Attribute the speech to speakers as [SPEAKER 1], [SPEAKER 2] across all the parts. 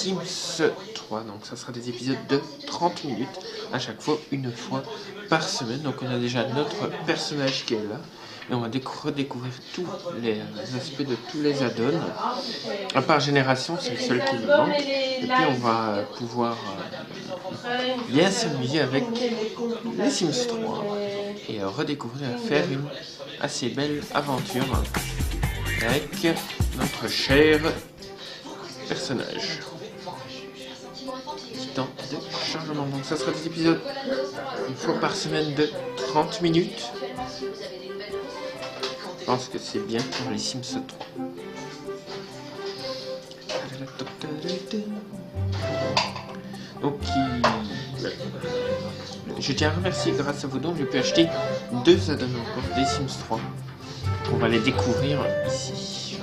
[SPEAKER 1] Sims 3. Donc ça sera des épisodes de 30 minutes, à chaque fois, une fois par semaine. Donc on a déjà notre personnage qui est là. Et on va redécouvrir tous les aspects de tous les add-ons. À part Génération, c'est le seul qui nous manque. Et puis on va pouvoir bien s'amuser avec les Sims 3 et redécouvrir, faire une assez belle aventure avec notre cher personnage. Temps de chargement. Donc ça sera des épisodes une fois par semaine de 30 minutes. Je pense que c'est bien pour les Sims 3. Donc je tiens à remercier, grâce à vos dons, j'ai pu acheter 2 add-ons encore des Sims 3. On va les découvrir ici.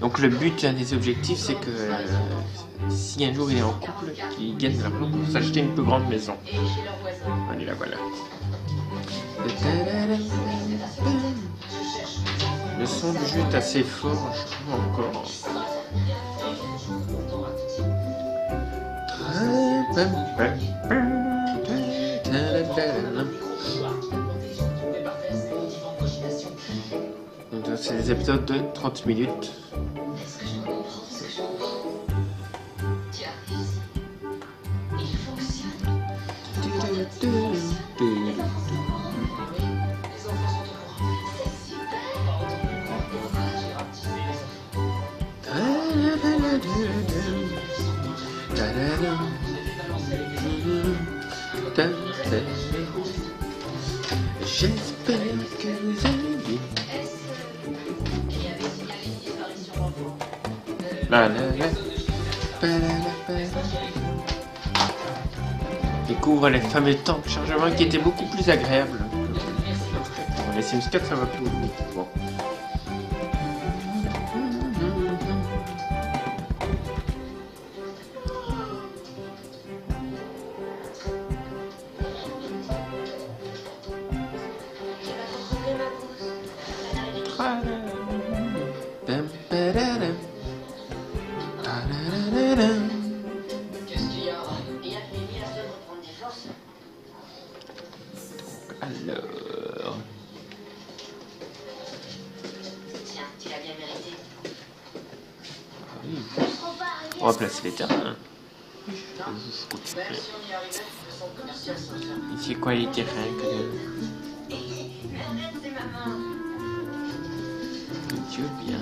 [SPEAKER 1] Donc le but, un des objectifs, c'est que si un jour il est en couple, qu'il gagne de l'argent pour s'acheter une plus grande maison. Allez, la voilà. Le son du jeu est assez fort, je trouve encore. Donc c'est des épisodes de 30 minutes. J'espère que vous allez bien. Découvre les fameux temps de chargement qui étaient beaucoup plus agréables. Pour les Sims 4, ça va plus vite. Bon. Alors... Oui. On va placer les terrains. Ici, quoi les terrains que... Dieu bien.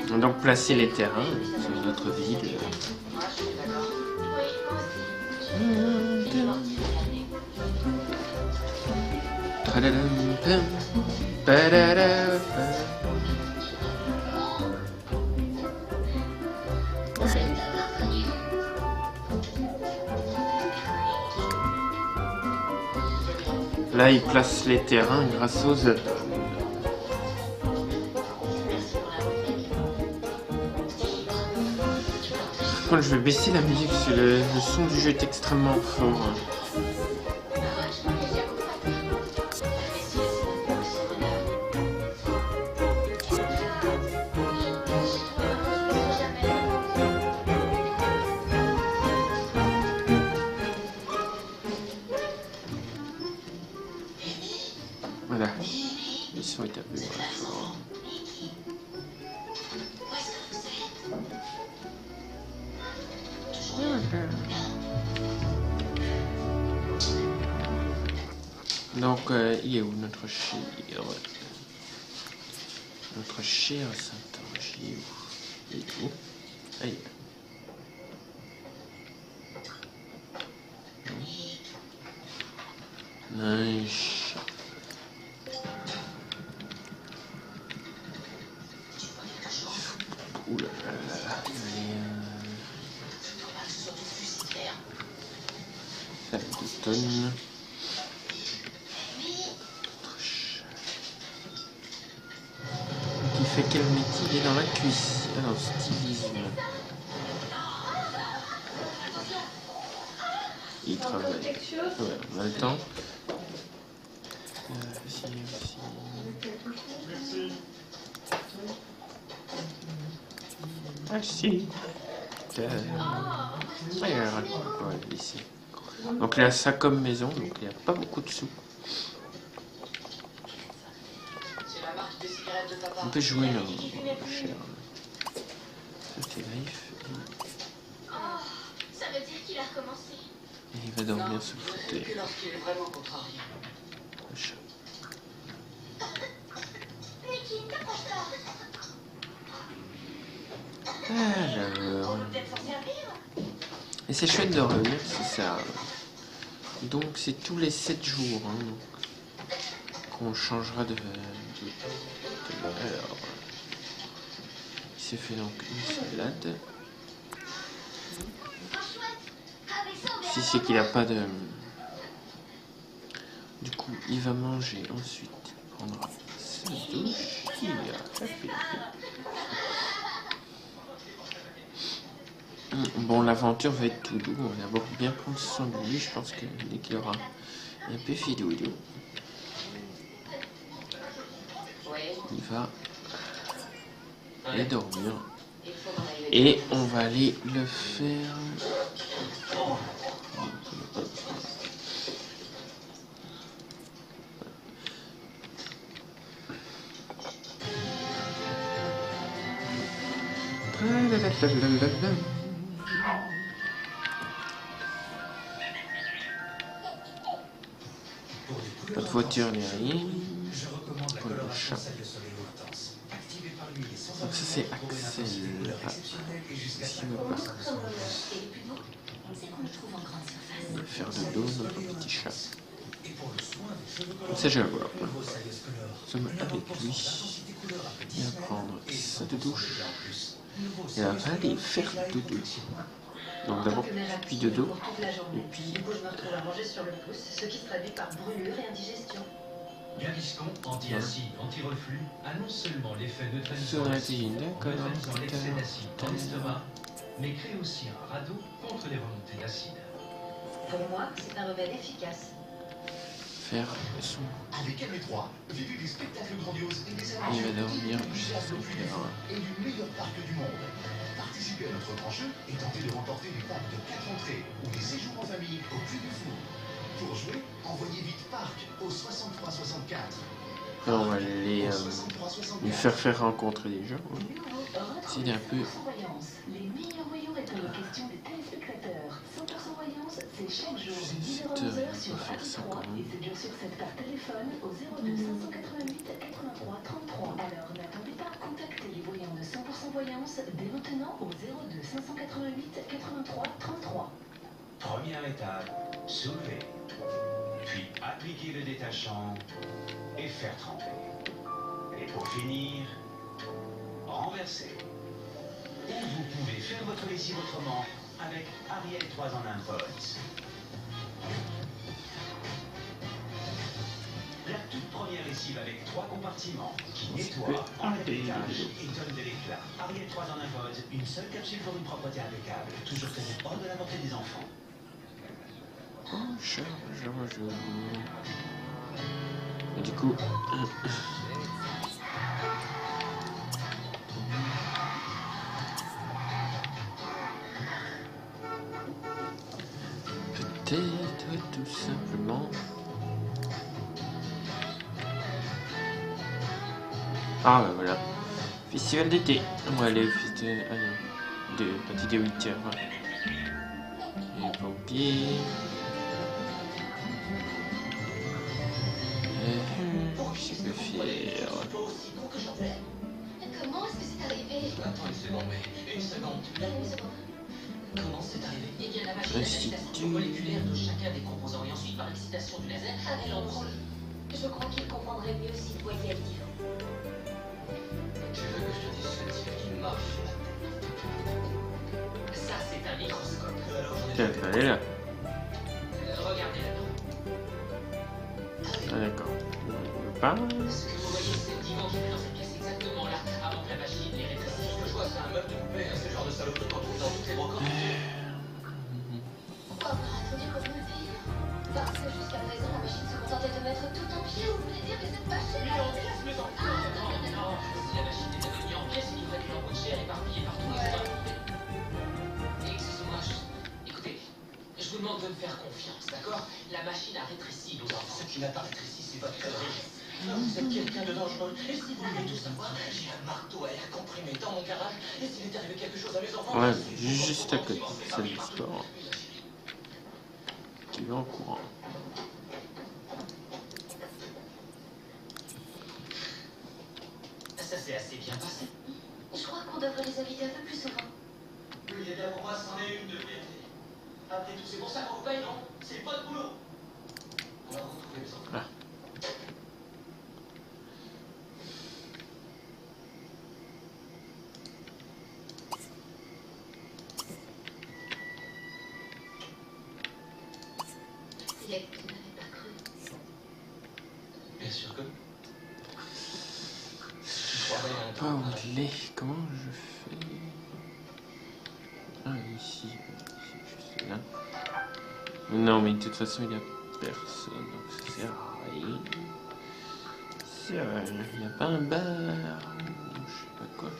[SPEAKER 1] On va donc placer les terrains sur notre ville. Là, il place les terrains grâce aux add-ons. Par contre, je vais baisser la musique parce que le son du jeu est extrêmement fort. Voilà, le son est un peu moins fort. Donc, il est où notre cher Saint-Ange? Il est où? Il est où? Ah, il est là. Nice. Ouh là là là. Salle d'automne. Il fait quel métier? Il est dans la cuisine. Ah non, stylisme. Il travaille. Ouais, on a le temps. Ici. Ah si. Regarde, on va ici. Donc là, ça comme maison, donc il n'y a pas beaucoup de sous. On peut jouer là, cher. Ça c'est life.
[SPEAKER 2] Ça veut dire qu'il a recommencé.
[SPEAKER 1] Et il va dormir sous le fauteuil. Le chat.
[SPEAKER 2] Mickey, t'approche-toi.
[SPEAKER 1] Alors.
[SPEAKER 2] On peut peut-être s'en servir.
[SPEAKER 1] Et c'est chouette de revenir, c'est ça. Donc c'est tous les 7 jours hein, qu'on changera de. Alors. Il s'est fait donc une salade. Si c'est qu'il n'a pas de. Du coup, il va manger ensuite. Il prendra sa douche. Il ira faire. Bon, l'aventure va être tout doux. On va d'abord bien prendre soin de lui. Je pense que dès qu'il aura un peu fidoudou, il va aller dormir. Et on va aller le faire. Pas de voiture ni rien. Pour le chat. Donc ça c'est Axel. Ah, s'il veut pas. On va faire de dos notre petit chat. Ça je vais voir. Nous sommes avec lui. Il va prendre sa douche. Et elle va aller faire dodo. Donc d'abord puis dodo. Et puis.
[SPEAKER 3] Du coup, je me retrouve à manger sur le pouce, ce qui se traduit par brûlure et indigestion.
[SPEAKER 4] Gaviscon anti-acide, anti-reflux a non seulement l'effet neutralisant
[SPEAKER 1] Sonatine,
[SPEAKER 4] en
[SPEAKER 1] d'accord.
[SPEAKER 4] neutralisant l'excès d'acide dans l'estomac, mais crée aussi un radeau contre les remontées d'acide.
[SPEAKER 3] Pour moi, c'est un remède efficace.
[SPEAKER 1] Faire son.
[SPEAKER 5] Avec MV3, vivez des spectacles grandioses et des
[SPEAKER 1] Il va dormir
[SPEAKER 5] jusqu'à
[SPEAKER 1] sur le terrain.
[SPEAKER 5] et du meilleur parc du monde. Participez à notre grand jeu et tentez de remporter des packs de 4 entrées ou des séjours en famille au Puy du Fou. Pour jouer, envoyez vite Parc au 63 64.
[SPEAKER 1] Alors on va les, lui faire rencontrer des gens. C'est un peu.
[SPEAKER 6] Les meilleurs voyants répondent aux questions des téléspectateurs. 100% voyance, c'est chaque jour de 10h à 11h sur Radio 3 et 7 jours sur 7 par téléphone au 02 588 83 33. Alors n'attendez pas, contactez les voyants de 100% voyance dès maintenant au 02 588 83 33.
[SPEAKER 4] Première étape, soulever. Puis appliquer le détachant et faire tremper. Et pour finir, renverser. Ou vous pouvez faire votre lessive autrement avec Ariel 3 en 1 Pods. La toute première lessive avec 3 compartiments qui nettoie, enlève les taches et donne de l'éclat. Ariel 3 en 1 Pods, une seule capsule pour une propreté impeccable, toujours tenue hors de la portée des enfants.
[SPEAKER 1] Bonjour. Et du coup. Peut-être tout simplement. Ah bah voilà. Festival d'été. On va aller au festival. De partir de 8h. Les pompiers. Je suis fier.
[SPEAKER 2] Comment est-ce que c'est arrivé?
[SPEAKER 5] Attends une seconde, mais une seconde. Comment c'est arrivé?
[SPEAKER 2] Eh bien, la machine à l'excitation moléculaire touche chacun des composants et ensuite par l'excitation du laser, elle embranle. Je crois qu'il comprendrait mieux s'il voyait le livre.
[SPEAKER 5] Tu veux que je te dise ce type qui marche?
[SPEAKER 2] Ça, c'est un microscope.
[SPEAKER 1] Tiens, elle est là.
[SPEAKER 2] Regardez là-dedans.
[SPEAKER 1] Ah d'accord. On veut pas.
[SPEAKER 2] Ce que vous voyez, c'est le divan qui est dans cette pièce exactement là, avant que la machine les rétrécisse.
[SPEAKER 5] Ce que je vois, c'est un meuble de poupée, hein, c'est le genre de saloperie qu'on trouve dans toutes les brocantes.
[SPEAKER 2] Pourquoi avoir attendu qu'on me le dise? Parce que jusqu'à présent, la machine se contentait de mettre tout en pied. Vous voulez dire que c'est pas cher?
[SPEAKER 4] Mais on casse mes enfants.
[SPEAKER 2] Ah, non. Si la machine était devenue en montrer ces livrets de lambeaux de chair éparpillés partout les uns. Excusez-moi, écoutez, je vous demande de me faire confiance, d'accord? La machine a rétréci nos enfants.
[SPEAKER 5] Ce qui n'a pas rétréci, c'est votre connerie. Vous êtes quelqu'un de dangereux. Et si vous voulez tout savoir, j'ai un marteau à air comprimé dans mon garage. Et s'il est arrivé quelque chose à mes enfants...
[SPEAKER 1] Ouais, juste à côté, c'est le sport. Qui va en courant.
[SPEAKER 2] Ça s'est assez bien passé.
[SPEAKER 6] Je crois qu'on devrait les inviter un peu plus souvent.
[SPEAKER 5] Oui, et bien pour moi, c'en est une de vérité. Après tout, c'est pour ça qu'on vous paye, non? C'est votre boulot. Alors, vous trouvez les enfants.
[SPEAKER 1] Ah.
[SPEAKER 6] Il y a que tu n'avais pas cru.
[SPEAKER 5] Bien sûr que...
[SPEAKER 1] Pas où il est. Comment je fais? Ah, ici. Juste là. Non, mais de toute façon, il n'y a personne. Donc ça sert à rien. C'est vrai, il n'y a pas un bar. Ou je sais pas quoi.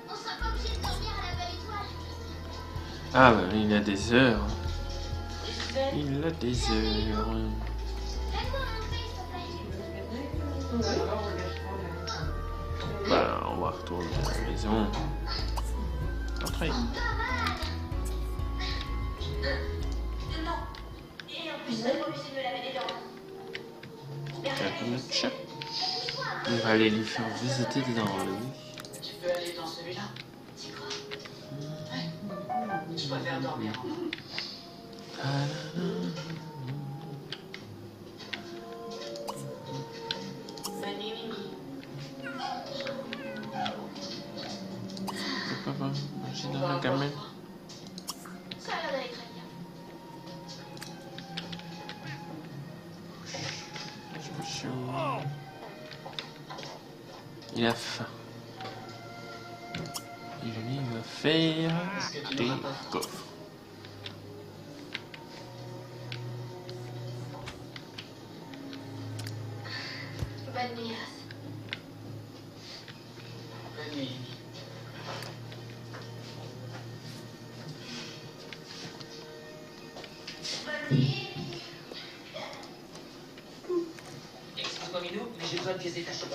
[SPEAKER 6] On sera pas obligé de dormir à la belle étoile.
[SPEAKER 1] Ah, bah, il a des heures.
[SPEAKER 2] Et Suzanne,
[SPEAKER 1] Il a des heures.
[SPEAKER 6] Laisse-moi montrer, s'il te plaît.
[SPEAKER 1] Bah, on va retourner à la maison. Entrez.
[SPEAKER 6] Non. Et en plus, on n'est pas obligé de me laver les dents.
[SPEAKER 1] Regarde notre chat. On va aller lui faire visiter dans le lit.
[SPEAKER 2] tu peux aller dans celui-là.
[SPEAKER 6] Tu crois?
[SPEAKER 2] Je préfère dormir en bas. Bonne nuit, Mimi.
[SPEAKER 1] C'est pas bon. J'ai dans la gamelle.
[SPEAKER 6] Ça a l'air d'aller très bien.
[SPEAKER 1] Il a faim. Et lui, il va faire des coffres.
[SPEAKER 6] Bonne nuit, As.
[SPEAKER 2] Bonne nuit, Mimi.
[SPEAKER 6] Bonne nuit.
[SPEAKER 2] Excuse-moi, Minou, mais j'ai besoin de pièces détachées.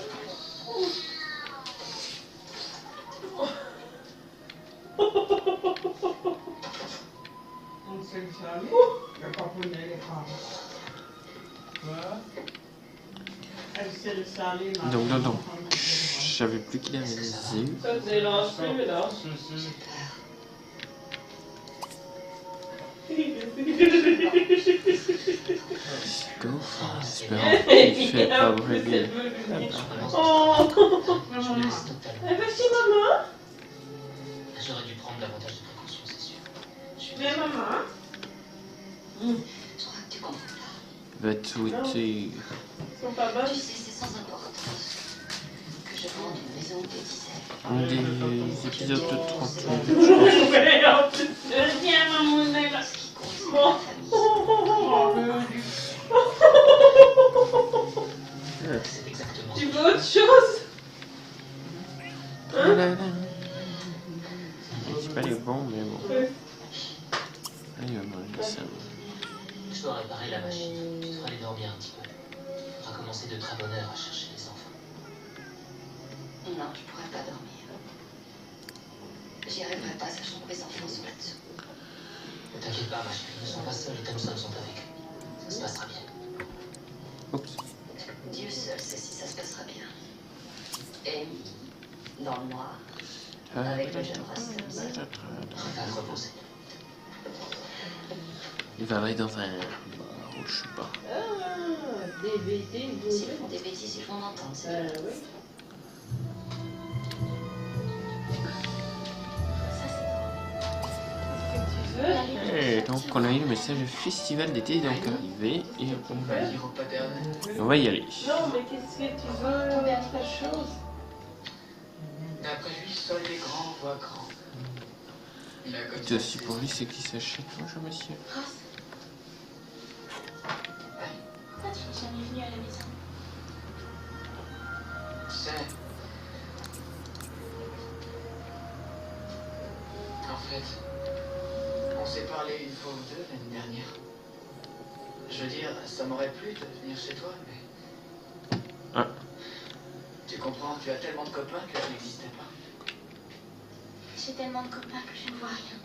[SPEAKER 1] Donc, je savais plus qu'il avait des yeux.
[SPEAKER 7] Ça c'est lancé, là.
[SPEAKER 1] Gaufre, espérant qu'il fait pas brûler.
[SPEAKER 7] Oh,
[SPEAKER 2] Je me laisse totalement.
[SPEAKER 7] merci maman.
[SPEAKER 2] J'aurais dû prendre davantage de précautions, c'est sûr. Je suis
[SPEAKER 7] Mais maman.
[SPEAKER 6] Je crois que tu comprends pas.
[SPEAKER 1] Va tweeter.
[SPEAKER 7] Ils sont pas bonnes.
[SPEAKER 6] Tu sais, c'est sans importance que je vende une maison de Disney.
[SPEAKER 1] Des épisodes de 30 minutes.
[SPEAKER 7] Ouais, en plus, viens maman, on est là.
[SPEAKER 6] Ce qui compte, c'est
[SPEAKER 7] Bon.
[SPEAKER 6] la famille.
[SPEAKER 2] C'est exactement
[SPEAKER 7] Tu
[SPEAKER 2] ce que
[SPEAKER 7] veux autre chose?
[SPEAKER 1] C'est pas les bons, mais bon.
[SPEAKER 7] Ouais.
[SPEAKER 1] Il va manger ça.
[SPEAKER 2] je dois réparer la machine. Tu devras aller dormir un petit peu. On va commencer de très bonne heure à chercher les enfants.
[SPEAKER 6] Non, je pourrais pas dormir. J'y arriverai pas, sachant que mes enfants sont là-dessous.
[SPEAKER 2] Ne t'inquiète pas, ma chérie, ils ne sont pas seuls, les Thompson sont avec eux. Ça se passera bien.
[SPEAKER 1] Oups.
[SPEAKER 6] Dieu seul sait si ça se passera bien. Et dans le noir, avec le jeune Russell.
[SPEAKER 2] Va te reposer.
[SPEAKER 1] Il va aller dans un bar ou je sais pas.
[SPEAKER 7] Ah, des bêtises, vous
[SPEAKER 6] S'ils font des bêtises, ils vont m'entendre. C'est
[SPEAKER 7] oui.
[SPEAKER 6] ça, c'est
[SPEAKER 7] Qu'est-ce que tu veux?
[SPEAKER 1] Et donc on a eu le message du festival d'été donc arrivé et
[SPEAKER 2] Niveau paternel.
[SPEAKER 1] on va y aller.
[SPEAKER 7] Non, mais qu'est-ce que tu veux? Autre chose?
[SPEAKER 2] D'après lui, seuls les grands voient grand.
[SPEAKER 1] C'est aussi pour lui, c'est qu'il s'achète. Bonjour monsieur.
[SPEAKER 2] Ross. Pourquoi tu n'es jamais venu à la maison?
[SPEAKER 8] Tu sais, en fait, on s'est parlé une fois ou deux l'année dernière. Je veux dire, ça m'aurait plu de venir chez toi, mais...
[SPEAKER 1] Ah.
[SPEAKER 8] Tu comprends, tu as tellement de copains que je n'existais pas.
[SPEAKER 2] J'ai tellement de copains que je ne vois rien.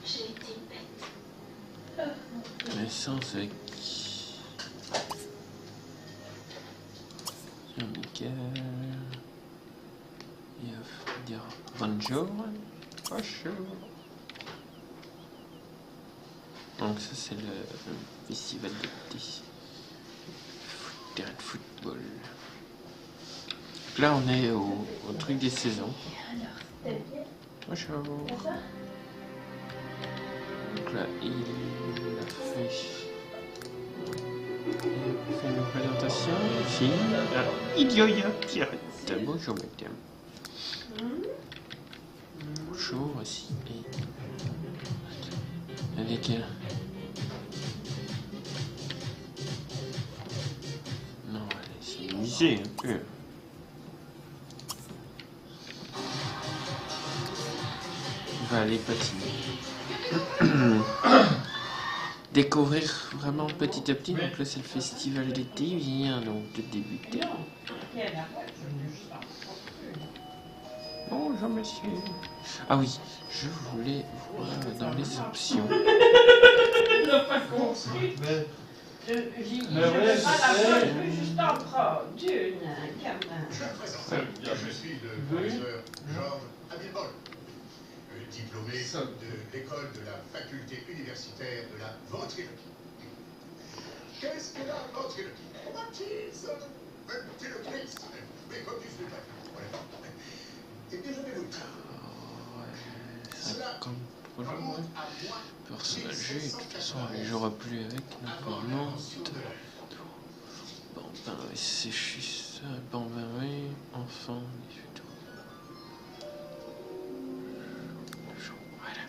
[SPEAKER 2] J'ai été bête.
[SPEAKER 1] Naissance avec... Michael... Il va dire bonjour. Bonjour. Donc ça c'est le festival d'été. Terrain de football. Donc là on est au truc des saisons. Bonjour. Donc là il a fait une présentation. Film. Idioya Pirate. Bonjour madame. Bonjour aussi. Avec non, allez, c'est musée un peu. Il va aller patiner. Découvrir vraiment petit à petit. Donc là, c'est le festival d'été. Il vient donc de débuter. Bonjour monsieur. Ah oui, je voulais voir dans les options.
[SPEAKER 7] Il n'a pas compris. Je
[SPEAKER 9] ouais,
[SPEAKER 7] fais
[SPEAKER 9] je
[SPEAKER 7] pas la
[SPEAKER 9] sais.
[SPEAKER 7] fois, je veux juste en prendre une, gamin.
[SPEAKER 5] Je suis le professeur Georges Abilbol, diplômé de l'école de la faculté universitaire de la ventriloquie. Qu'est-ce que la ventriloquie? Ventriloquiste, mais comme du spectacle. Voilà. Eh bien, je vais vous dire. Cela remonte à moi.
[SPEAKER 1] Personnage, de toute façon, les jouera plus avec, donc on monte. Bon, ben, c'est juste ça. Bon, ben, oui, enfant, 18 ans. Voilà.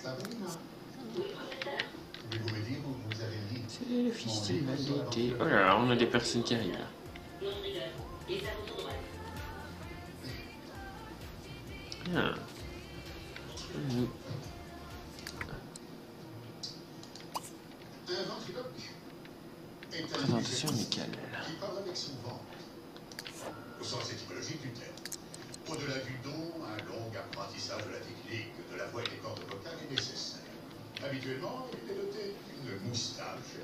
[SPEAKER 1] C'est le festival d'été. Oh là là, on a des personnes qui arrivent là. Bien. Nous. Présentation amicale.
[SPEAKER 5] Qui parle avec son ventre, au sens étymologique du terme. Au-delà du don, un long apprentissage de la technique de la voix et des cordes vocales est nécessaire. Habituellement, il est doté d'une moustache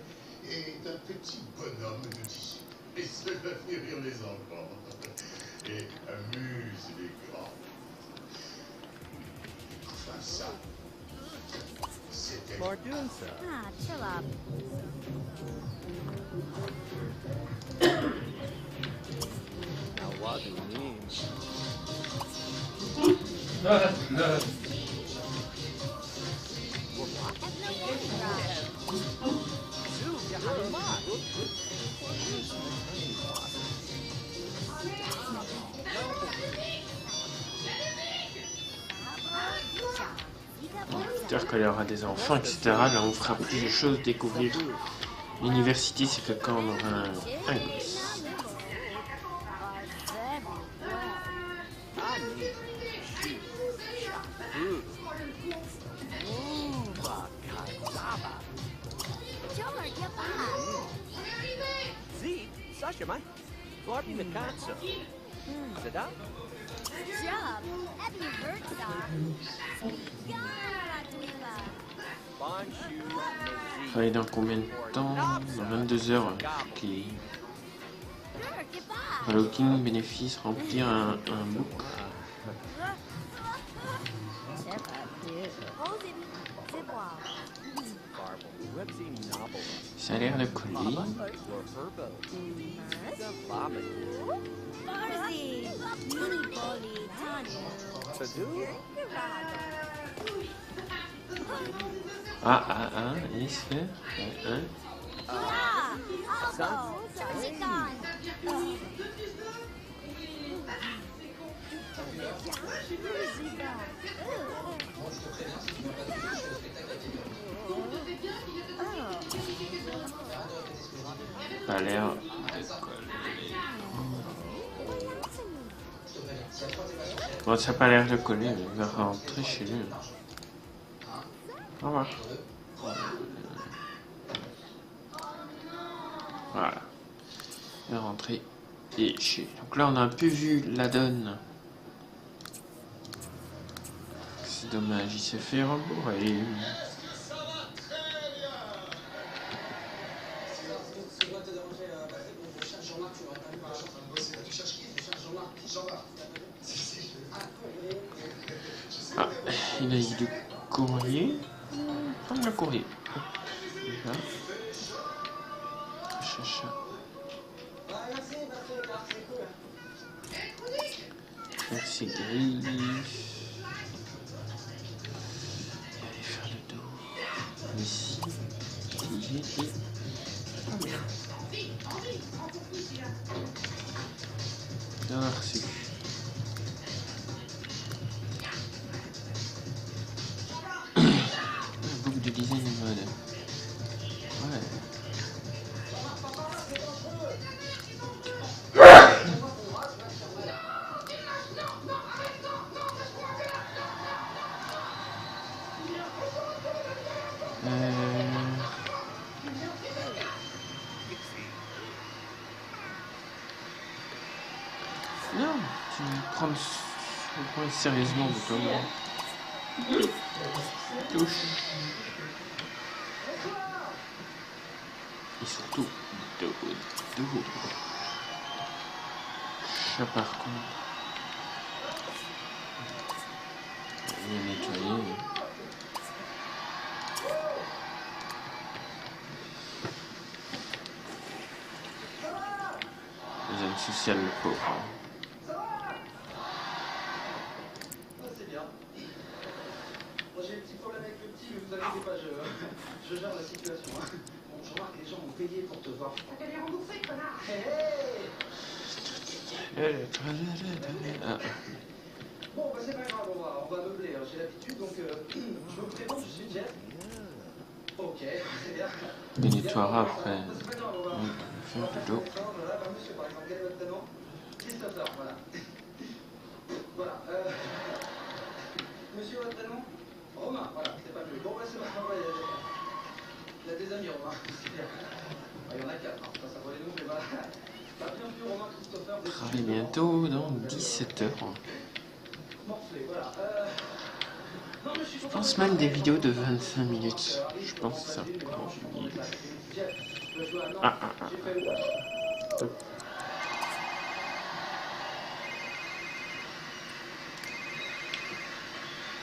[SPEAKER 5] et d'un petit bonhomme de tissu. Et cela fait rire les enfants et amuse les grands. Enfin, ça, c'était...
[SPEAKER 10] Ah, chill up. Now what do you mean?
[SPEAKER 1] J'espère qu'il y aura des enfants, etc. Là, on fera plus de choses, découvrir. L'université, c'est que quand on aura un gosse.
[SPEAKER 10] Sasha, mate. Clarky Mikatsu. Sada?
[SPEAKER 6] Job. Happy birthday.
[SPEAKER 1] Ça va aller dans combien de temps? Dans 22 heures. Ok. Relooking, bénéfice, remplir un book. Ça a l'air de coller. Il se fait. pas l'air de coller. Bon, ça n'a pas l'air de coller, mais il va rentrer chez lui. Au revoir. Voilà. Il va rentrer et chez lui. Donc là, on a un peu vu la donne. C'est dommage, il s'est fait rembourrer. Ah, il a eu du courrier. Prends le courrier. Déjà. Chacha. Merci Gris. Et aller faire le tour. Ici. Ici. Bien reçu. Beaucoup de design et mode. Ouais. Non, tu prends sérieusement de toi. Touche. Et surtout, de haut. Ça par contre. Bien nettoyer. Les zones sociales, le pauvre.
[SPEAKER 9] J'ai un petit problème avec le petit, mais vous inquiétez pas, je gère la situation. Bon, je remarque que les gens ont payé pour te voir. T'as qu'à les rembourser, connard. Bon, bah c'est pas grave, on va meubler, hein, j'ai l'habitude, donc je me présente, je suis Jeff. Ok, c'est bien.
[SPEAKER 1] Il nettoiera après.
[SPEAKER 9] C'est pas grave, on va faire plutôt. Voilà, bah monsieur, par exemple, quel est votre prénom? Christopher, voilà. Voilà, monsieur, votre prénom? Romain, voilà, c'est pas mieux. Bon, bah c'est bon, il y a des amis, Romain. C'est bien. Il y en a 4, hein. Ça va les nous, mais voilà. Bah, bienvenue, Romain, Christopher.
[SPEAKER 1] Travaille bientôt dans 17 h.
[SPEAKER 9] Morflé, voilà.
[SPEAKER 1] Je pense même des vidéos de 25 minutes. Je pense ça.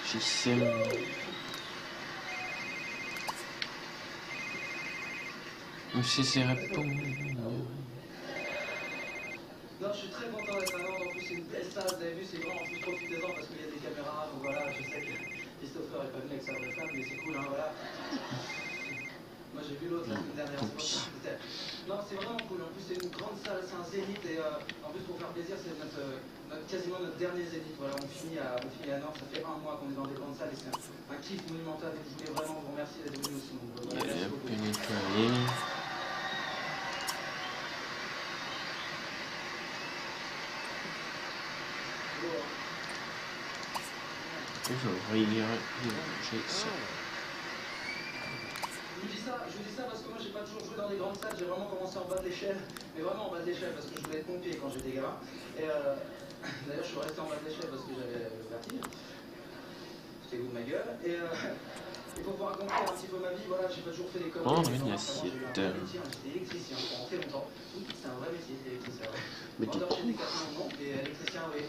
[SPEAKER 1] J'y sais. Monsieur s'est répondu.
[SPEAKER 9] Non, je suis très content d'être à Nantes. En plus, c'est une belle salle. Vous avez vu, c'est grand. En plus, profitez-en parce qu'il y a des caméras. Donc voilà, je sais que Christopher est pas venu avec sa vraie femme, mais c'est cool, hein, voilà. Moi, j'ai vu l'autre la semaine dernière. Non, c'est vraiment cool. En plus, c'est une grande salle, c'est un zénith. Et en plus, pour faire plaisir, c'est quasiment notre dernier zénith. Voilà, on finit à Nantes. Ça fait 1 mois qu'on est dans des grandes salles et c'est un kiff monumental. Et je voulais vraiment vous remercier d'être venu aussi. Donc, voilà, merci beaucoup.
[SPEAKER 1] Je
[SPEAKER 9] vous dis ça parce que moi j'ai pas toujours joué dans des grandes salles, j'ai vraiment commencé en bas de l'échelle, mais vraiment en bas de l'échelle parce que je voulais être pompier quand j'étais gamin. Et d'ailleurs je suis resté en bas de l'échelle parce que j'avais le vertige. J'étais goût de ma gueule. Et pour vous raconter un petit peu ma vie, voilà, j'ai pas toujours fait des conneries.
[SPEAKER 1] Oh, une assiette.
[SPEAKER 9] J'étais électricien pendant très longtemps. C'est un vrai métier, l'électricien.
[SPEAKER 1] Mais du coup,
[SPEAKER 9] et électricien, oui.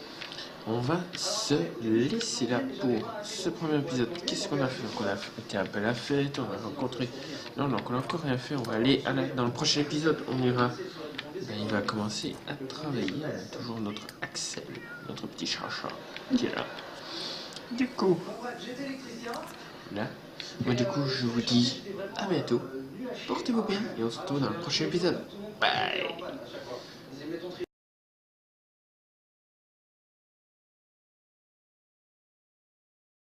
[SPEAKER 1] on va se laisser là pour ce premier épisode. Qu'est-ce qu'on a fait? On a été un peu à la fête, on a rencontré... Non, donc on n'a encore rien fait. On va aller dans le prochain épisode. On ira... Ben, il va commencer à travailler. On a toujours notre Axel, notre petit chacha qui est là. Du coup, là, moi du coup, je vous dis à bientôt. Portez-vous bien et on se retrouve dans le prochain épisode. Bye.